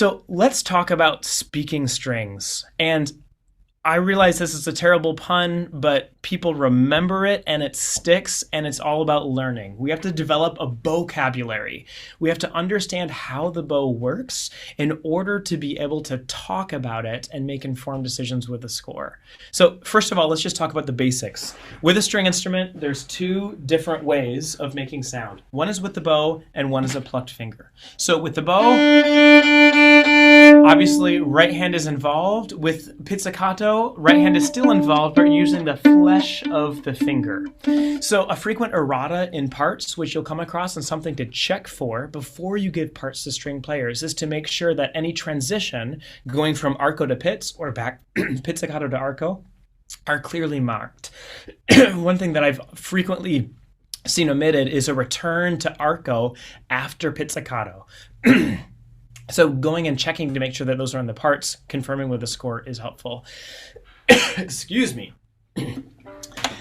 So let's talk about speaking strings. And I realize this is a terrible pun, but people remember it and it sticks, and it's all about learning. We have to develop a vocabulary. We have to understand how the bow works in order to be able to talk about it and make informed decisions with the score. So first of all, let's just talk about the basics. With a string instrument, there's two different ways of making sound. One is with the bow and one is a plucked finger. So with the bow, obviously right hand is involved. With pizzicato, right hand is still involved, but using the flesh of the finger. So a frequent errata in parts, which you'll come across, and something to check for before you give parts to string players, is to make sure that any transition going from arco to pizz or back pizzicato to arco are clearly marked. One thing that I've frequently seen omitted is a return to arco after pizzicato. So going and checking to make sure that those are in the parts, confirming with the score is helpful. Excuse me.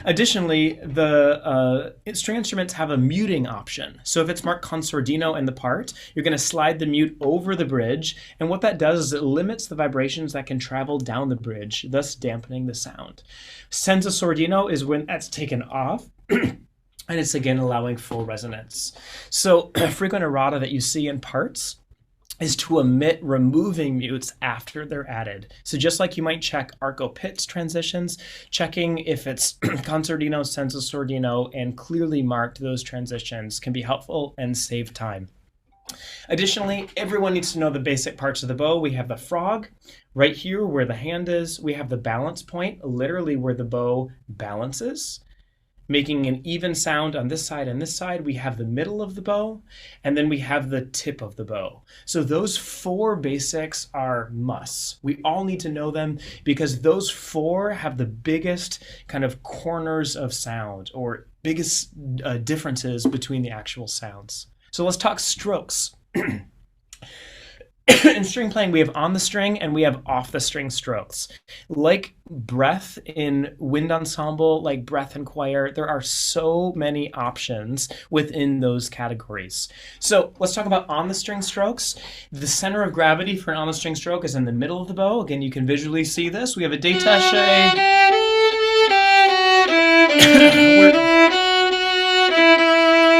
Additionally, the string instruments have a muting option. So if it's marked consordino in the part, you're going to slide the mute over the bridge. And what that does is it limits the vibrations that can travel down the bridge, thus dampening the sound. Senza sordino is when that's taken off. And it's again allowing full resonance. So a frequent errata that you see in parts is to omit removing mutes after they're added. So just like you might check arco pizz transitions, checking if it's consordino, senza sordino, and clearly marked those transitions can be helpful and save time. Additionally, everyone needs to know the basic parts of the bow. We have the frog right here where the hand is. We have the balance point, literally where the bow balances, making an even sound on this side and this side. We have the middle of the bow, and then we have the tip of the bow. So those four basics are musts. We all need to know them because those four have the biggest kind of corners of sound or biggest differences between the actual sounds. So let's talk strokes. In string playing, we have on the string and we have off the string strokes. Like breath in wind ensemble, like breath in choir, there are so many options within those categories. So let's talk about on the string strokes. The center of gravity for an on the string stroke is in the middle of the bow. Again, you can visually see this. We have a détaché.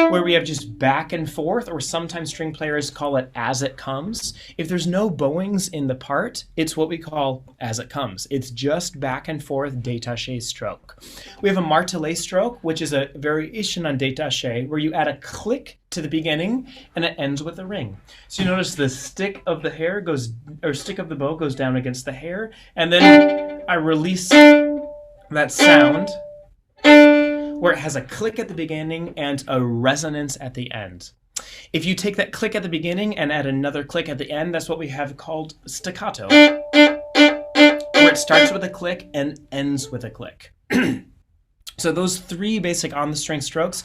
Where we have just back and forth, or sometimes string players call it as it comes. If there's no bowings in the part, it's what we call as it comes. It's just back and forth détaché stroke. We have a martelé stroke, which is a variation on détaché, where you add a click to the beginning and it ends with a ring. So you notice the stick of the hair goes, or stick of the bow goes down against the hair, and then I release that sound where it has a click at the beginning and a resonance at the end. If you take that click at the beginning and add another click at the end, that's what we have called staccato, where it starts with a click and ends with a click. So those three basic on the string strokes,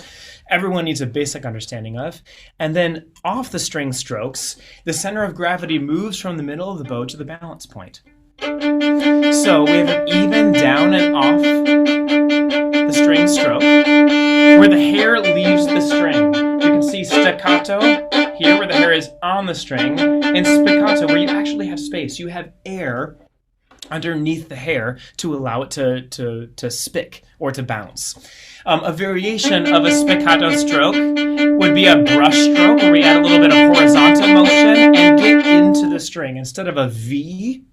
everyone needs a basic understanding of. And then off the string strokes, the center of gravity moves from the middle of the bow to the balance point. So we have an even down and off the string stroke, where the hair leaves the string. You can see staccato here, where the hair is on the string, and spiccato, where you actually have space. You have air underneath the hair to allow it to spick or to bounce. A variation of a spiccato stroke would be a brush stroke, where we add a little bit of horizontal motion and get into the string. Instead of a V,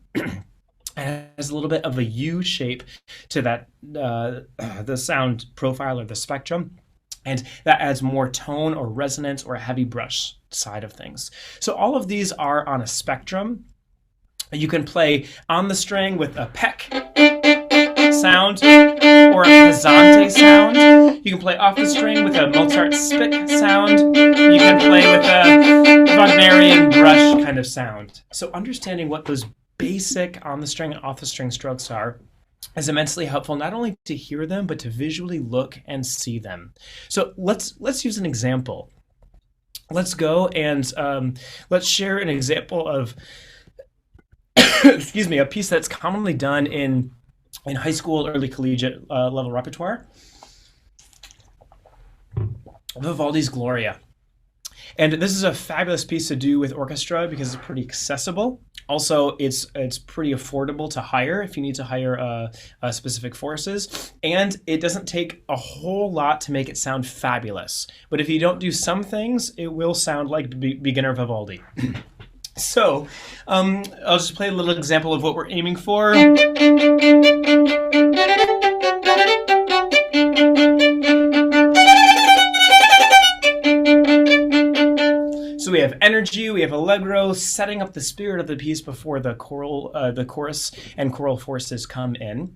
it has a little bit of a U shape to that the sound profile or the spectrum, and that adds more tone or resonance or a heavy brush side of things. So all of these are on a spectrum. You can play on the string with a peck sound or a pesante sound. You can play off the string with a Mozart spick sound. You can play with a Wagnerian brush kind of sound. So understanding what those basic on the string and off the string strokes are is immensely helpful, not only to hear them, but to visually look and see them. So let's use an example. Let's go and let's share an example of excuse me, a piece that's commonly done in high school, early collegiate level repertoire. Vivaldi's Gloria. And this is a fabulous piece to do with orchestra because it's pretty accessible. Also, it's pretty affordable to hire if you need to hire specific forces. And it doesn't take a whole lot to make it sound fabulous. But if you don't do some things, it will sound like beginner Vivaldi. So I'll just play a little example of what we're aiming for. So we have energy, we have allegro, setting up the spirit of the piece before the chorus and choral forces come in.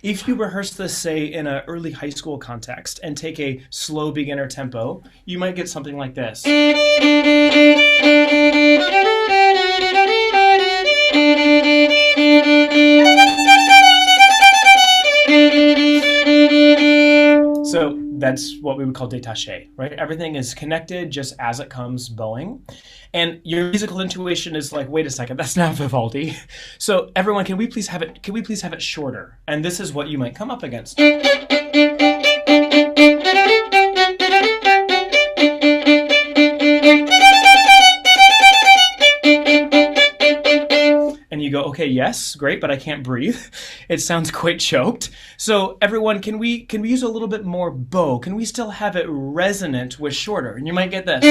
If you rehearse this, say, in an early high school context and take a slow beginner tempo, you might get something like this. So that's what we would call détaché, right? Everything is connected just as it comes bowing. And your musical intuition is like, wait a second, that's not Vivaldi. So everyone, can we please have it shorter? And this is what you might come up against. And you go, okay, yes, great, but I can't breathe. It sounds quite choked. So everyone, can we use a little bit more bow? Can we still have it resonant with shorter? And you might get this.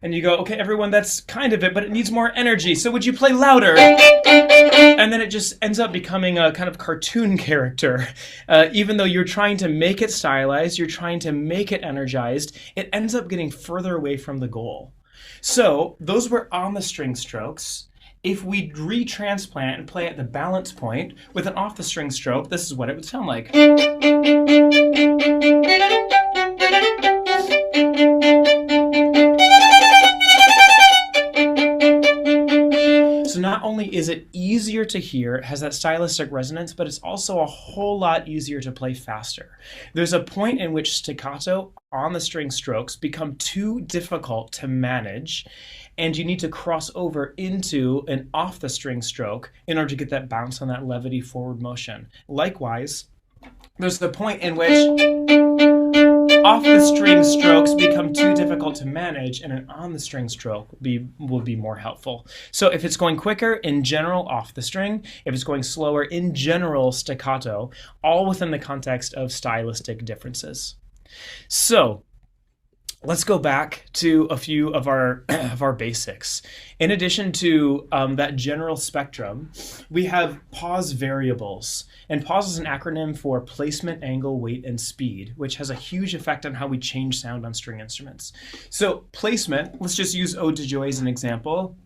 And you go, okay, everyone, that's kind of it, but it needs more energy. So would you play louder? And then it just ends up becoming a kind of cartoon character. Even though you're trying to make it stylized, you're trying to make it energized, it ends up getting further away from the goal. So those were on the string strokes. If we retransplant and play at the balance point with an off the string stroke, this is what it would sound like. So not only is it easier to hear, it has that stylistic resonance, but it's also a whole lot easier to play faster. There's a point in which staccato on the string strokes become too difficult to manage, and you need to cross over into an off the string stroke in order to get that bounce on that levity forward motion. Likewise, there's the point in which off the string strokes become too difficult to manage, and an on the string stroke will be more helpful. So if it's going quicker, in general, off the string. If it's going slower, in general, staccato, all within the context of stylistic differences. So let's go back to a few of our basics. In addition to that general spectrum, we have pause variables. And pause is an acronym for placement, angle, weight, and speed, which has a huge effect on how we change sound on string instruments. So placement, let's just use Ode to Joy as an example.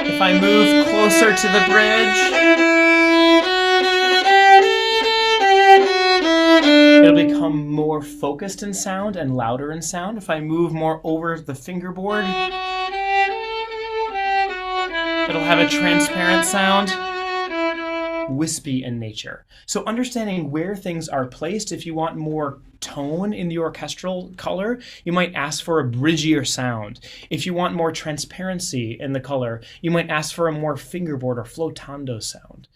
If I move closer to the bridge, it'll become more focused in sound and louder in sound. If I move more over the fingerboard, it'll have a transparent sound, wispy in nature. So understanding where things are placed, if you want more tone in the orchestral color, you might ask for a bridgier sound. If you want more transparency in the color, you might ask for a more fingerboard or flotando sound.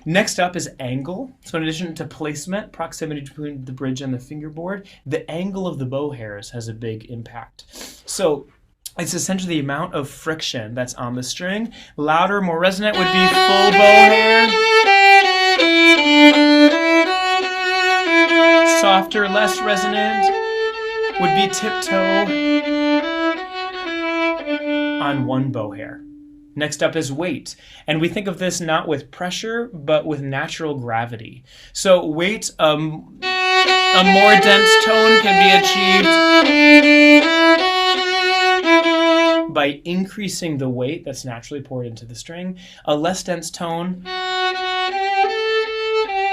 Next up is angle. So in addition to placement, proximity between the bridge and the fingerboard, the angle of the bow hairs has a big impact. So it's essentially the amount of friction that's on the string. Louder, more resonant would be full bow hair. Softer, less resonant would be tiptoe on one bow hair. Next up is weight. And we think of this not with pressure, but with natural gravity. So weight, a more dense tone can be achieved by increasing the weight that's naturally poured into the string. A less dense tone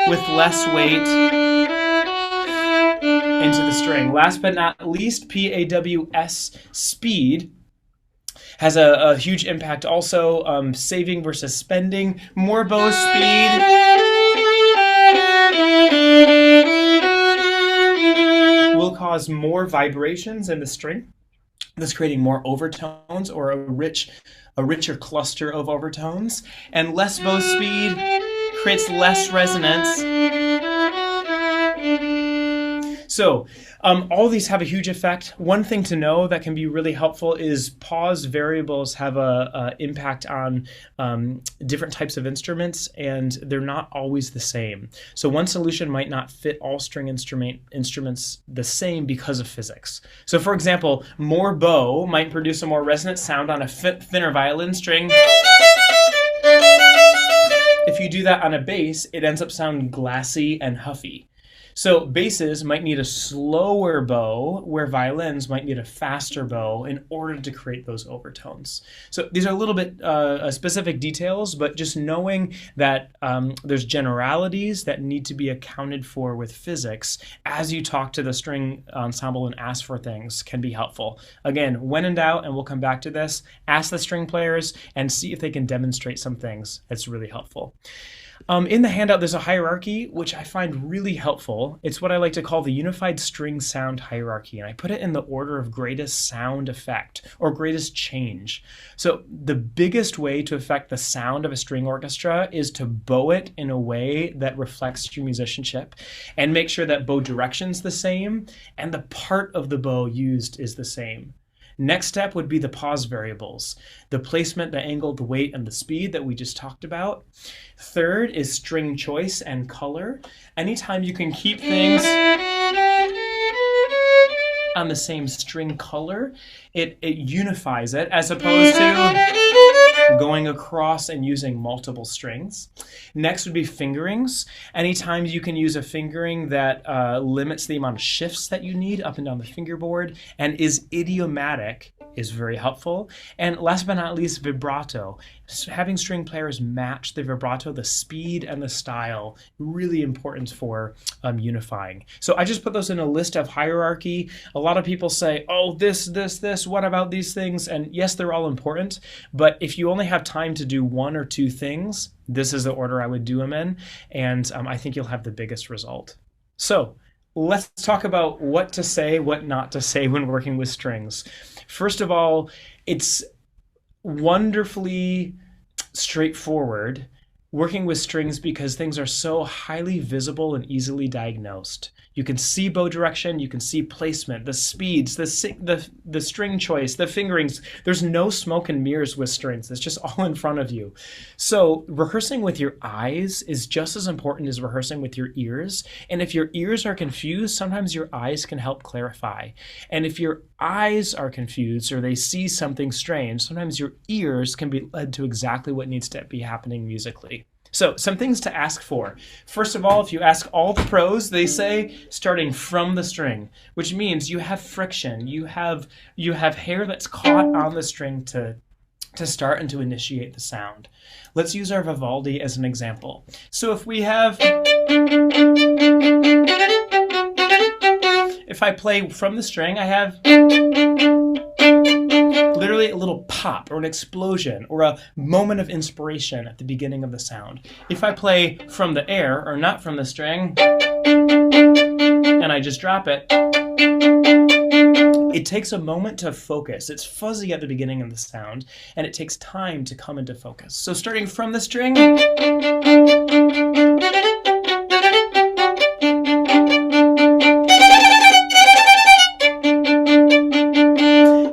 with less weight into the string. Last but not least, PAWS, speed, has a huge impact also. Saving versus spending. More bow speed will cause more vibrations in the string. thus creating more overtones or a richer cluster of overtones. And less bow speed creates less resonance. So all these have a huge effect. One thing to know that can be really helpful is pause variables have a impact on different types of instruments, and they're not always the same. So one solution might not fit all string instruments the same because of physics. So for example, more bow might produce a more resonant sound on a thinner violin string. If you do that on a bass, it ends up sounding glassy and huffy. So basses might need a slower bow, where violins might need a faster bow in order to create those overtones. So these are a little bit specific details, but just knowing that there's generalities that need to be accounted for with physics as you talk to the string ensemble and ask for things can be helpful. Again, when in doubt, and we'll come back to this, ask the string players and see if they can demonstrate some things. That's really helpful. In the handout, there's a hierarchy, which I find really helpful. It's what I like to call the unified string sound hierarchy, and I put it in the order of greatest sound effect or greatest change. So the biggest way to affect the sound of a string orchestra is to bow it in a way that reflects your musicianship and make sure that bow direction's the same and the part of the bow used is the same. Next step would be the pause variables, the placement, the angle, the weight, and the speed that we just talked about. Third is string choice and color. Anytime you can keep things on the same string color, it unifies it as opposed to going across and using multiple strings. Next would be fingerings. Anytime you can use a fingering that limits the amount of shifts that you need up and down the fingerboard and is idiomatic is very helpful. And last but not least, vibrato. Having string players match the vibrato, the speed and the style, really important for unifying. So I just put those in a list of hierarchy. A lot of people say, oh, this, what about these things? And yes, they're all important, but if you only have time to do one or two things, this is the order I would do them in, and I think you'll have the biggest result. So let's talk about what to say, what not to say when working with strings. First of all, it's wonderfully straightforward working with strings because things are so highly visible and easily diagnosed. You can see bow direction, you can see placement, the speeds, the string choice, the fingerings. There's no smoke and mirrors with strings. It's just all in front of you. So rehearsing with your eyes is just as important as rehearsing with your ears. And if your ears are confused, sometimes your eyes can help clarify. And if your eyes are confused or they see something strange, sometimes your ears can be led to exactly what needs to be happening musically. So some things to ask for. First of all, if you ask all the pros, they say starting from the string, which means you have friction. You have hair that's caught on the string to start and to initiate the sound. Let's use our Vivaldi as an example. So if I play from the string, I have literally a little pop or an explosion or a moment of inspiration at the beginning of the sound. If I play from the air or not from the string and I just drop it, it takes a moment to focus. It's fuzzy at the beginning of the sound and it takes time to come into focus. So starting from the string,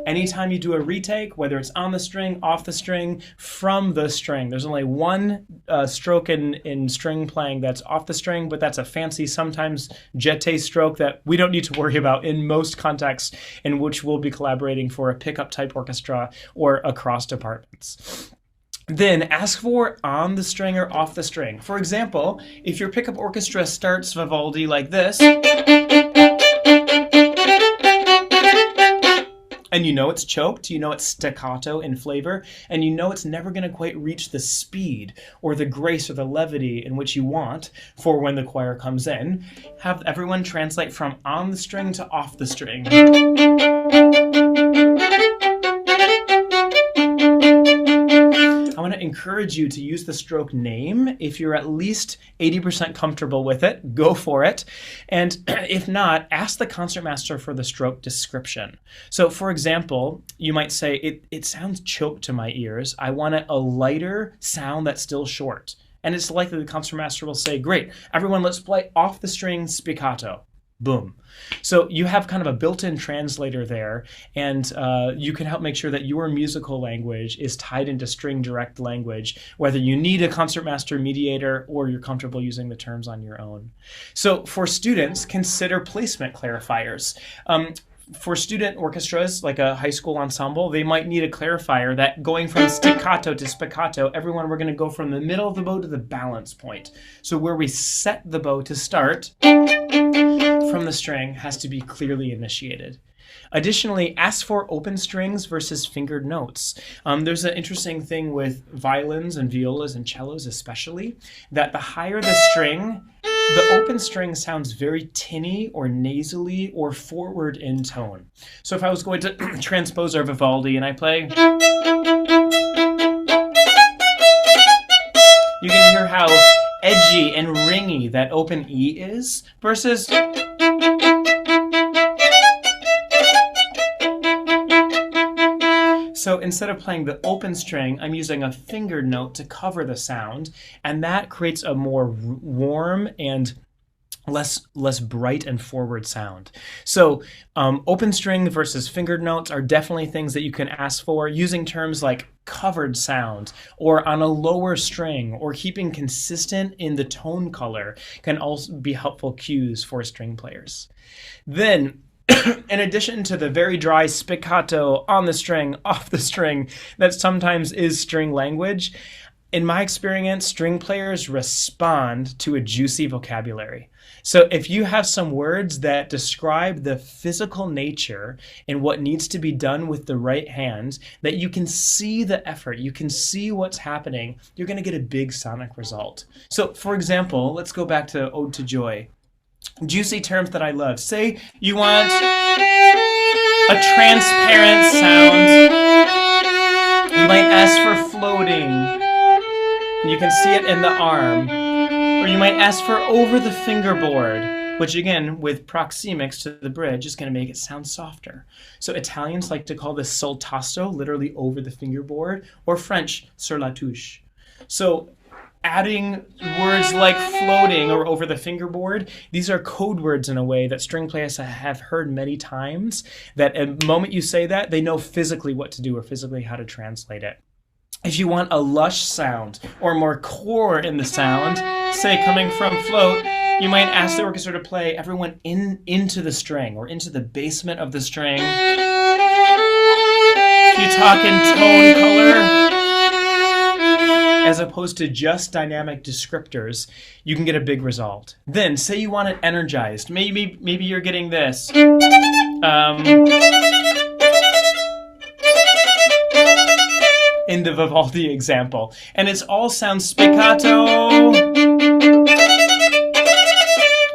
anytime you do a retake, whether it's on the string, off the string, from the string. There's only one stroke in string playing that's off the string, but that's a fancy, sometimes jeté stroke that we don't need to worry about in most contexts in which we'll be collaborating for a pickup type orchestra or across departments. Then ask for on the string or off the string. For example, if your pickup orchestra starts Vivaldi like this, and you know it's choked, you know it's staccato in flavor, and you know it's never going to quite reach the speed or the grace or the levity in which you want for when the choir comes in, have everyone translate from on the string to off the string. I want to to encourage you to use the stroke name. If you're at least 80% comfortable with it, go for it. And if not, ask the concertmaster for the stroke description. So for example, you might say, it sounds choked to my ears. I want a lighter sound that's still short. And it's likely the concertmaster will say, great, everyone, let's play off the string spiccato. Boom. So you have kind of a built-in translator there, and you can help make sure that your musical language is tied into string direct language, whether you need a concertmaster mediator or you're comfortable using the terms on your own. So for students, consider placement clarifiers. For student orchestras, like a high school ensemble, they might need a clarifier that going from staccato to spiccato, everyone, we're going to go from the middle of the bow to the balance point. So where we set the bow to start from the string has to be clearly initiated. Additionally, ask for open strings versus fingered notes. There's an interesting thing with violins and violas and cellos especially, that the higher the string, the open string sounds very tinny or nasally or forward in tone. So if I was going to transpose our Vivaldi and I play, you can hear how edgy and ringy that open E is versus so instead of playing the open string, I'm using a fingered note to cover the sound, and that creates a more warm and less bright and forward sound. So open string versus fingered notes are definitely things that you can ask for, using terms like covered sound or on a lower string or keeping consistent in the tone color can also be helpful cues for string players. Then, in addition to the very dry spiccato on the string, off the string, that sometimes is string language, in my experience, string players respond to a juicy vocabulary. So if you have some words that describe the physical nature and what needs to be done with the right hand, that you can see the effort, you can see what's happening, you're going to get a big sonic result. So for example, let's go back to Ode to Joy. Juicy terms that I love. Say you want a transparent sound. You might ask for floating. You can see it in the arm. Or you might ask for over the fingerboard, which again, with proxemics to the bridge, is going to make it sound softer. So Italians like to call this sul tasto, literally over the fingerboard, or French, sur la touche. So adding words like floating or over the fingerboard, these are code words in a way that string players have heard many times, that at the moment you say that, they know physically what to do or physically how to translate it. If you want a lush sound or more core in the sound, say coming from float, you might ask the orchestra to play everyone into the string or into the basement of the string. If you talk in tone color, as opposed to just dynamic descriptors, you can get a big result. Then, say you want it energized. Maybe you're getting this. In the Vivaldi example. And it all sounds spiccato.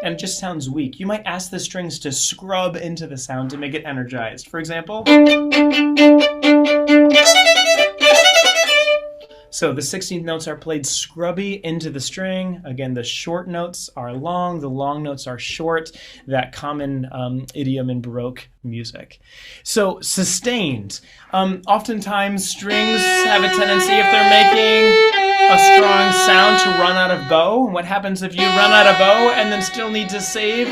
And it just sounds weak. You might ask the strings to scrub into the sound to make it energized. For example, so the 16th notes are played scrubby into the string. Again, the short notes are long, the long notes are short, that common idiom in Baroque music. So sustained. Oftentimes strings have a tendency, if they're making a strong sound, to run out of bow. And what happens if you run out of bow and then still need to save?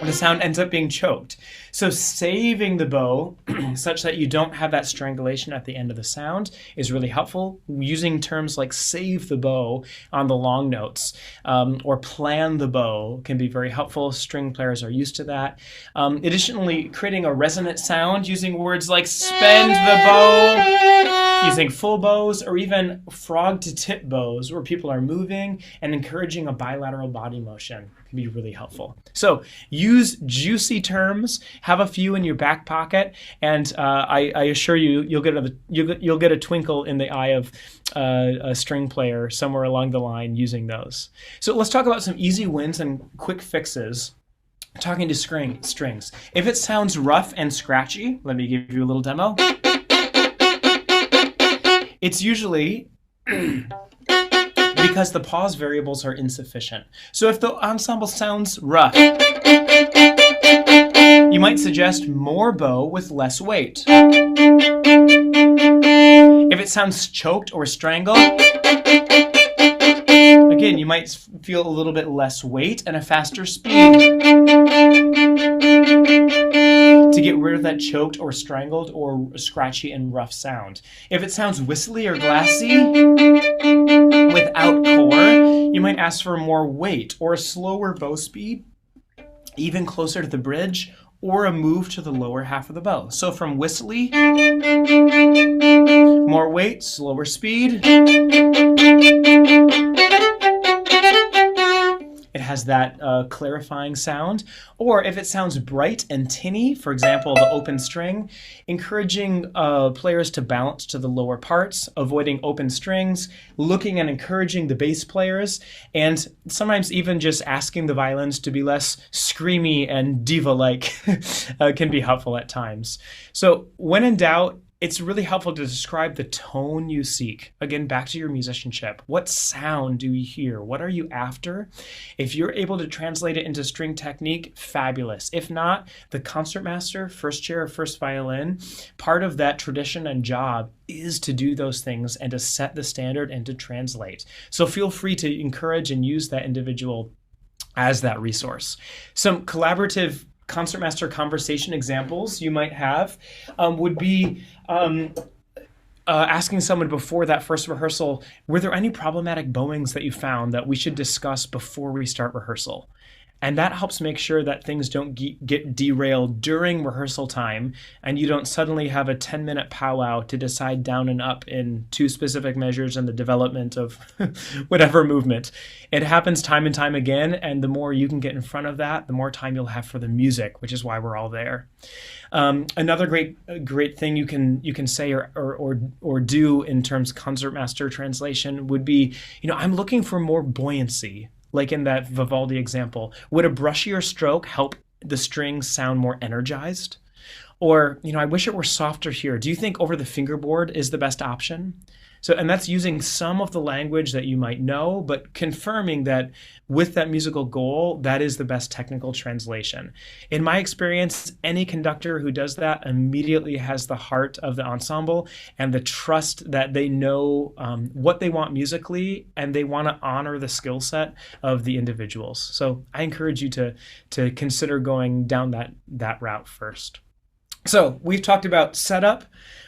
The sound ends up being choked. So saving the bow such that you don't have that strangulation at the end of the sound is really helpful. Using terms like save the bow on the long notes or plan the bow can be very helpful. String players are used to that. Additionally, creating a resonant sound using words like spend the bow, using full bows, or even frog to tip bows where people are moving and encouraging a bilateral body motion can be really helpful. So use juicy terms, have a few in your back pocket, and I assure you, you'll get a twinkle in the eye of a string player somewhere along the line using those. So let's talk about some easy wins and quick fixes. Talking to strings. If it sounds rough and scratchy, let me give you a little demo. It's usually because the pause variables are insufficient. So if the ensemble sounds rough, you might suggest more bow with less weight. If it sounds choked or strangled, again, you might feel a little bit less weight and a faster speed to get rid of that choked or strangled or scratchy and rough sound. If it sounds whistly or glassy without core, you might ask for more weight or a slower bow speed, even closer to the bridge, or a move to the lower half of the bow. So from whistly, more weight, slower speed. It has that clarifying sound. Or if it sounds bright and tinny, for example, the open string, encouraging players to balance to the lower parts, avoiding open strings, looking and encouraging the bass players, and sometimes even just asking the violins to be less screamy and diva-like can be helpful at times. So when in doubt, it's really helpful to describe the tone you seek. Again, back to your musicianship. What sound do you hear? What are you after? If you're able to translate it into string technique, fabulous. If not, the concertmaster, first chair, first violin, part of that tradition and job is to do those things and to set the standard and to translate. So feel free to encourage and use that individual as that resource. Some collaborative concertmaster conversation examples you might have would be asking someone before that first rehearsal, were there any problematic bowings that you found that we should discuss before we start rehearsal? And that helps make sure that things don't get derailed during rehearsal time and you don't suddenly have a 10-minute powwow to decide down and up in two specific measures in the development of whatever movement. It happens time and time again, and the more you can get in front of that, the more time you'll have for the music, which is why we're all there. Another great thing you can say or do in terms of concertmaster translation would be, I'm looking for more buoyancy. Like in that Vivaldi example, would a brushier stroke help the strings sound more energized? Or, I wish it were softer here. Do you think over the fingerboard is the best option? So, and that's using some of the language that you might know, but confirming that with that musical goal, that is the best technical translation. In my experience, any conductor who does that immediately has the heart of the ensemble and the trust that they know what they want musically, and they want to honor the skill set of the individuals. So I encourage you to consider going down that route first. So we've talked about setup,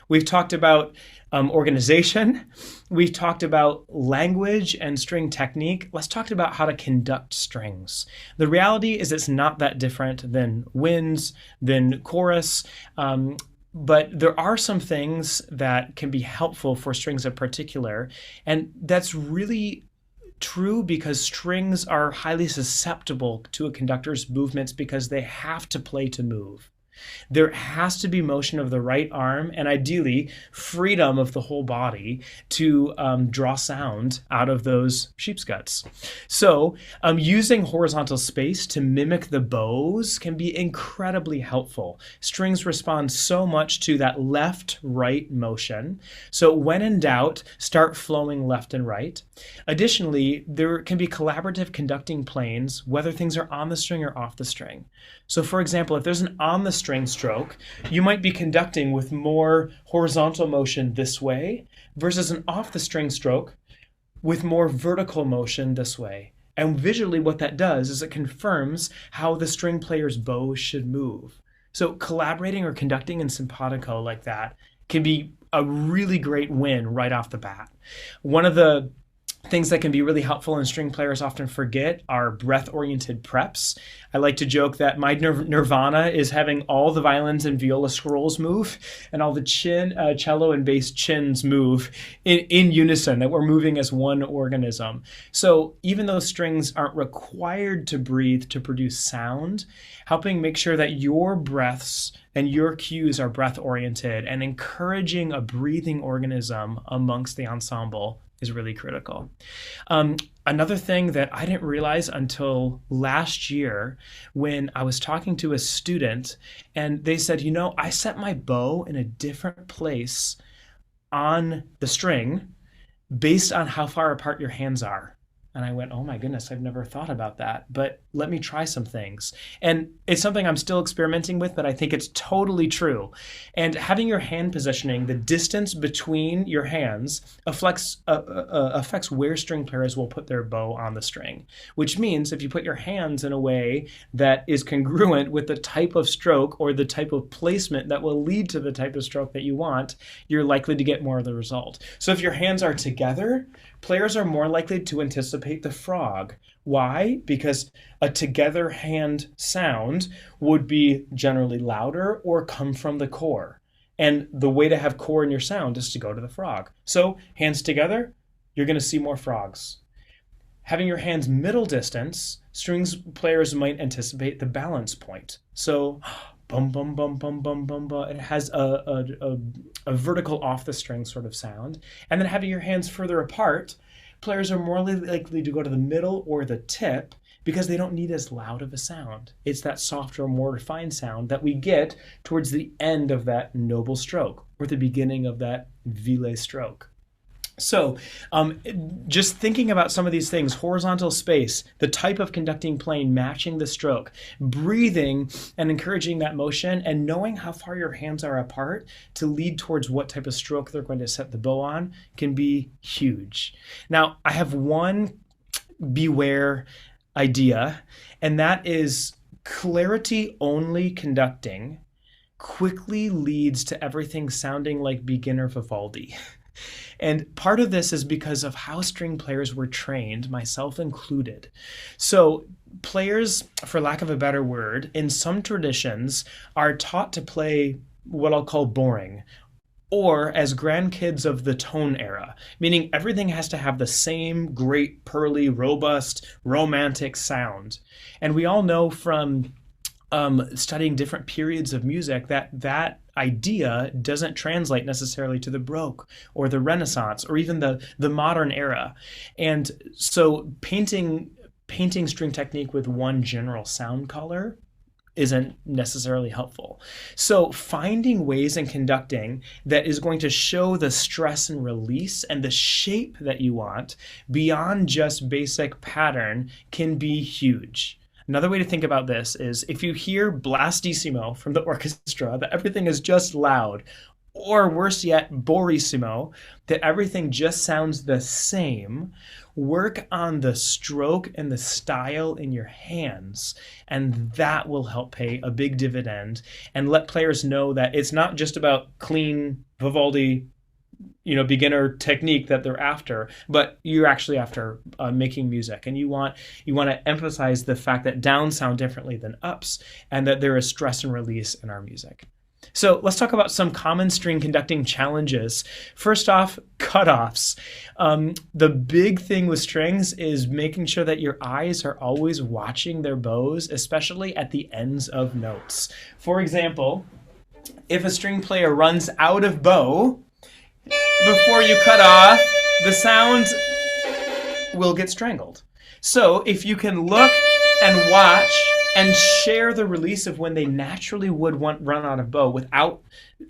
we've talked about organization, we've talked about language and string technique. Let's talk about how to conduct strings. The reality is it's not that different than winds, than chorus, but there are some things that can be helpful for strings in particular, and that's really true because strings are highly susceptible to a conductor's movements because they have to play to move. There has to be motion of the right arm and ideally freedom of the whole body to draw sound out of those sheep's guts. So using horizontal space to mimic the bows can be incredibly helpful. Strings respond so much to that left-right motion. So when in doubt, start flowing left and right. Additionally, there can be collaborative conducting planes, whether things are on the string or off the string. So for example, if there's an on the string stroke, you might be conducting with more horizontal motion this way versus an off the string stroke with more vertical motion this way. And visually what that does is it confirms how the string player's bow should move. So collaborating or conducting in simpatico like that can be a really great win right off the bat. One of the things that can be really helpful and string players often forget are breath-oriented preps. I like to joke that my nirvana is having all the violins and viola scrolls move and all the cello and bass chins move in unison, that we're moving as one organism. So even though strings aren't required to breathe to produce sound, helping make sure that your breaths and your cues are breath-oriented and encouraging a breathing organism amongst the ensemble is really critical. Another thing that I didn't realize until last year when I was talking to a student and they said, I set my bow in a different place on the string based on how far apart your hands are. And I went, oh my goodness, I've never thought about that, but let me try some things. And it's something I'm still experimenting with, but I think it's totally true. And having your hand positioning, the distance between your hands affects where string players will put their bow on the string, which means if you put your hands in a way that is congruent with the type of stroke or the type of placement that will lead to the type of stroke that you want, you're likely to get more of the result. So if your hands are together, players are more likely to anticipate the frog. Why? Because a together hand sound would be generally louder or come from the core. And the way to have core in your sound is to go to the frog. So hands together, you're going to see more frogs. Having your hands middle distance, strings players might anticipate the balance point. So bum, bum, bum, bum, bum, bum, bum. It has a vertical off the string sort of sound. And then having your hands further apart, players are more likely to go to the middle or the tip because they don't need as loud of a sound. It's that softer, more refined sound that we get towards the end of that noble stroke or the beginning of that virile stroke. So just thinking about some of these things, horizontal space, the type of conducting plane matching the stroke, breathing and encouraging that motion, and knowing how far your hands are apart to lead towards what type of stroke they're going to set the bow on can be huge. Now, I have one beware idea, and that is clarity only conducting quickly leads to everything sounding like beginner Vivaldi. And part of this is because of how string players were trained, myself included. So players, for lack of a better word, in some traditions are taught to play what I'll call boring, or as grandkids of the tone era, meaning everything has to have the same great, pearly, robust, romantic sound. And we all know from studying different periods of music that idea doesn't translate necessarily to the Baroque or the Renaissance or even the modern era. And so painting string technique with one general sound color isn't necessarily helpful. So finding ways in conducting that is going to show the stress and release and the shape that you want beyond just basic pattern can be huge. Another way to think about this is if you hear blastissimo from the orchestra, that everything is just loud, or worse yet, borissimo, that everything just sounds the same, work on the stroke and the style in your hands, and that will help pay a big dividend and let players know that it's not just about clean Vivaldi beginner technique that they're after, but you're actually after making music, and you want to emphasize the fact that downs sound differently than ups, and that there is stress and release in our music. So let's talk about some common string conducting challenges. First off, cutoffs. The big thing with strings is making sure that your eyes are always watching their bows, especially at the ends of notes. For example, if a string player runs out of bow, before you cut off, the sound will get strangled. So if you can look and watch and share the release of when they naturally would run out of bow without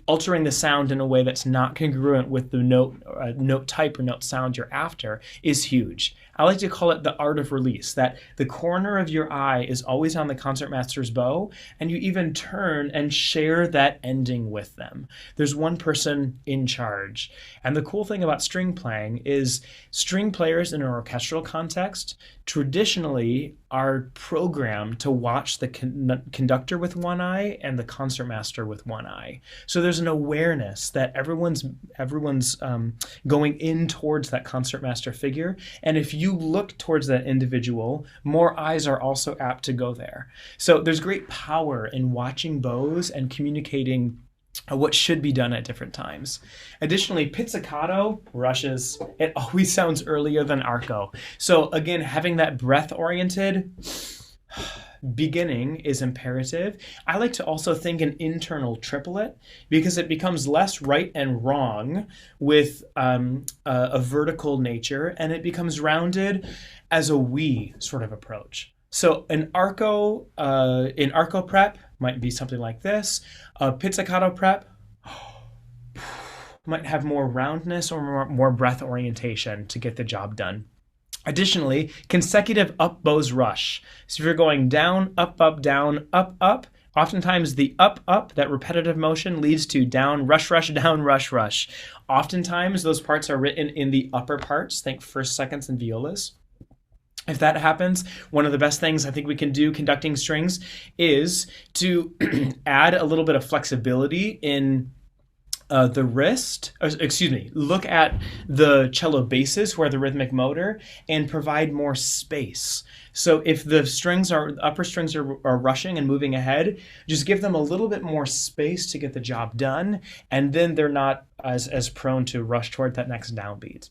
altering the sound in a way that's not congruent with the note type or note sound you're after, is huge. I like to call it the art of release, that the corner of your eye is always on the concertmaster's bow, and you even turn and share that ending with them. There's one person in charge. And the cool thing about string playing is string players in an orchestral context traditionally are programmed to watch the conductor with one eye and the concertmaster with one eye. So there's an awareness that everyone's going in towards that concertmaster figure, and if you look towards that individual, more eyes are also apt to go there. So there's great power in watching bows and communicating what should be done at different times. Additionally, pizzicato rushes. It always sounds earlier than arco. So again, having that breath-oriented beginning is imperative. I like to also think an internal triplet because it becomes less right and wrong with a vertical nature, and it becomes rounded as a we sort of approach. So an arco prep might be something like this. A pizzicato prep might have more roundness or more breath orientation to get the job done. Additionally, consecutive up bows rush. So if you're going down, up, down, up, oftentimes the up, that repetitive motion leads to down, rush, down, rush. Oftentimes those parts are written in the upper parts, think first, seconds, and violas. If that happens, one of the best things I think we can do conducting strings is to add a little bit of flexibility in the wrist, look at the cello bases who are the rhythmic motor and provide more space. So if the upper strings are rushing and moving ahead, just give them a little bit more space to get the job done, and then they're not as prone to rush toward that next downbeat.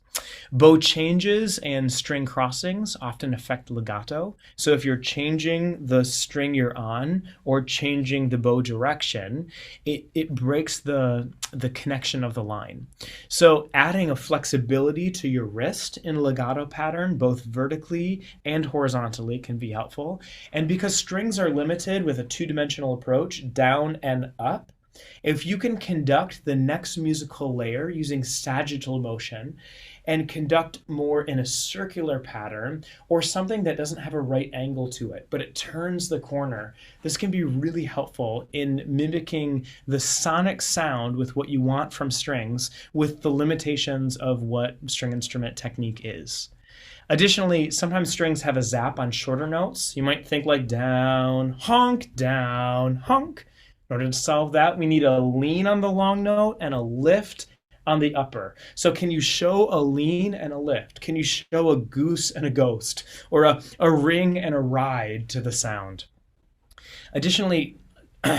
Bow changes and string crossings often affect legato. So if you're changing the string you're on or changing the bow direction, it breaks the connection of the line. So adding a flexibility to your wrist in a legato pattern, both vertically and horizontally, can be helpful. And because strings are limited with a two-dimensional approach, down and up, if you can conduct the next musical layer using sagittal motion and conduct more in a circular pattern or something that doesn't have a right angle to it, but it turns the corner, this can be really helpful in mimicking the sonic sound with what you want from strings with the limitations of what string instrument technique is. Additionally, sometimes strings have a zap on shorter notes. You might think like down, honk. In order to solve that, we need a lean on the long note and a lift on the upper. So can you show a lean and a lift? Can you show a goose and a ghost, or a ring and a ride to the sound? Additionally,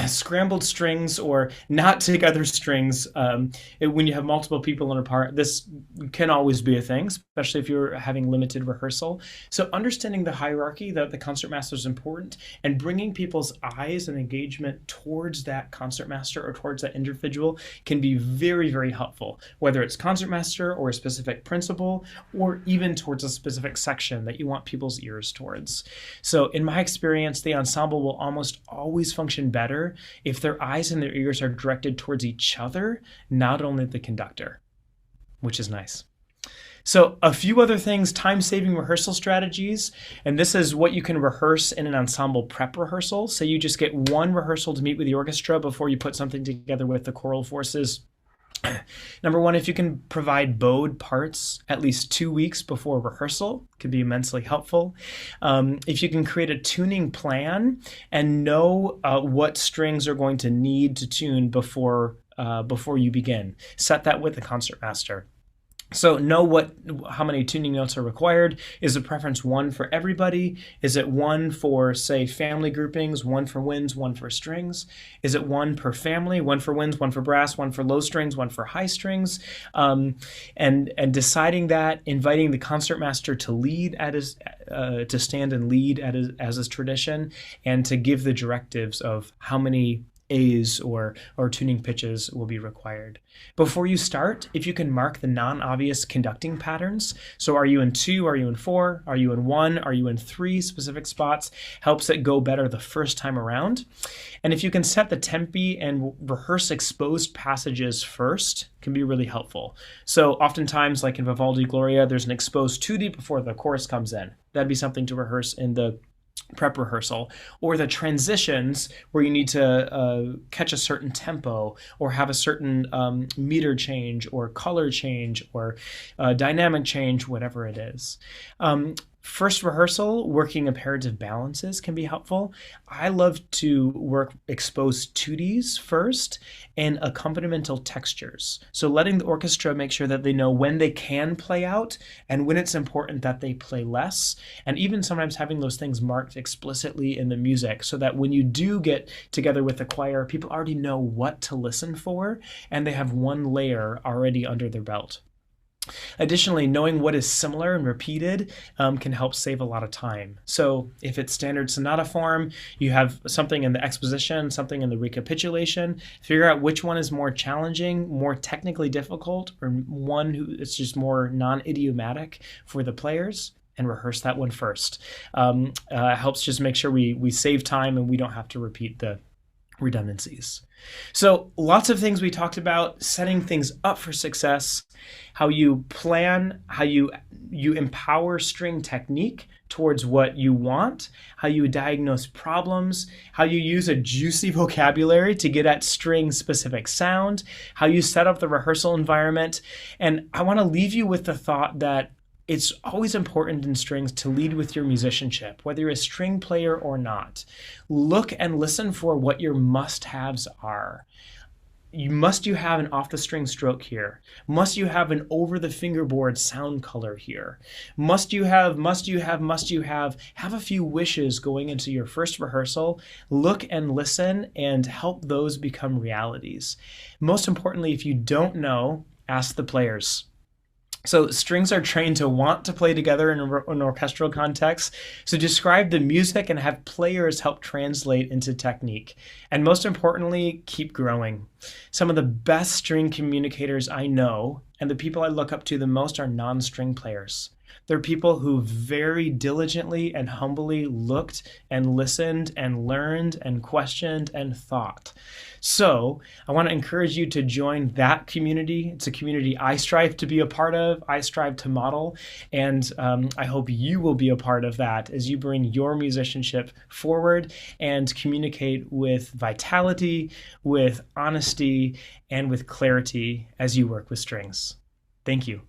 scrambled strings or not together strings, when you have multiple people in a part, this can always be a thing, especially if you're having limited rehearsal. So understanding the hierarchy that the concertmaster is important and bringing people's eyes and engagement towards that concertmaster or towards that individual can be very, very helpful, whether it's concertmaster or a specific principal or even towards a specific section that you want people's ears towards. So in my experience, the ensemble will almost always function better if their eyes and their ears are directed towards each other, not only the conductor, which is nice. So a few other things, time-saving rehearsal strategies, and this is what you can rehearse in an ensemble prep rehearsal. So you just get one rehearsal to meet with the orchestra before you put something together with the choral forces. Number one, if you can provide bowed parts at least 2 weeks before rehearsal, can be immensely helpful. If you can create a tuning plan and know what strings are going to need to tune before you begin, set that with the concertmaster. So know how many tuning notes are required. Is the preference one for everybody? Is it one for, say, family groupings, one for winds, one for strings? Is it one per family, one for winds, one for brass, one for low strings, one for high strings? And deciding that, inviting the concertmaster to lead to stand and lead as his tradition, and to give the directives of how many A's or tuning pitches will be required. Before you start, if you can mark the non-obvious conducting patterns, so are you in 2, are you in 4, are you in 1, are you in 3 specific spots, helps it go better the first time around. And if you can set the tempi and rehearse exposed passages first, can be really helpful. So oftentimes, like in Vivaldi Gloria, there's an exposed 2D before the chorus comes in. That'd be something to rehearse in the prep rehearsal, or the transitions where you need to catch a certain tempo or have a certain meter change or color change or dynamic change, whatever it is. First rehearsal, working imperative balances can be helpful. I love to work exposed 2Ds first and accompanimental textures. So letting the orchestra make sure that they know when they can play out and when it's important that they play less. And even sometimes having those things marked explicitly in the music so that when you do get together with the choir, people already know what to listen for and they have one layer already under their belt. Additionally, knowing what is similar and repeated can help save a lot of time. So if it's standard sonata form, you have something in the exposition, something in the recapitulation, figure out which one is more challenging, more technically difficult, or one who is just more non-idiomatic for the players, and rehearse that one first. Helps just make sure we save time and we don't have to repeat the redundancies. So lots of things we talked about, setting things up for success, how you plan, how you empower string technique towards what you want, how you diagnose problems, how you use a juicy vocabulary to get at string specific sound, how you set up the rehearsal environment. And I want to leave you with the thought that it's always important in strings to lead with your musicianship, whether you're a string player or not. Look and listen for what your must-haves are. Must you have an off the string stroke here? Must you have an over the fingerboard sound color here? Must you have a few wishes going into your first rehearsal? Look and listen and help those become realities. Most importantly, if you don't know, ask the players. So strings are trained to want to play together in an orchestral context. So describe the music and have players help translate into technique. And most importantly, keep growing. Some of the best string communicators I know and the people I look up to the most are non-string players. They're people who very diligently and humbly looked and listened and learned and questioned and thought. So I want to encourage you to join that community. It's a community I strive to be a part of, I strive to model, and I hope you will be a part of that as you bring your musicianship forward and communicate with vitality, with honesty, and with clarity as you work with strings. Thank you.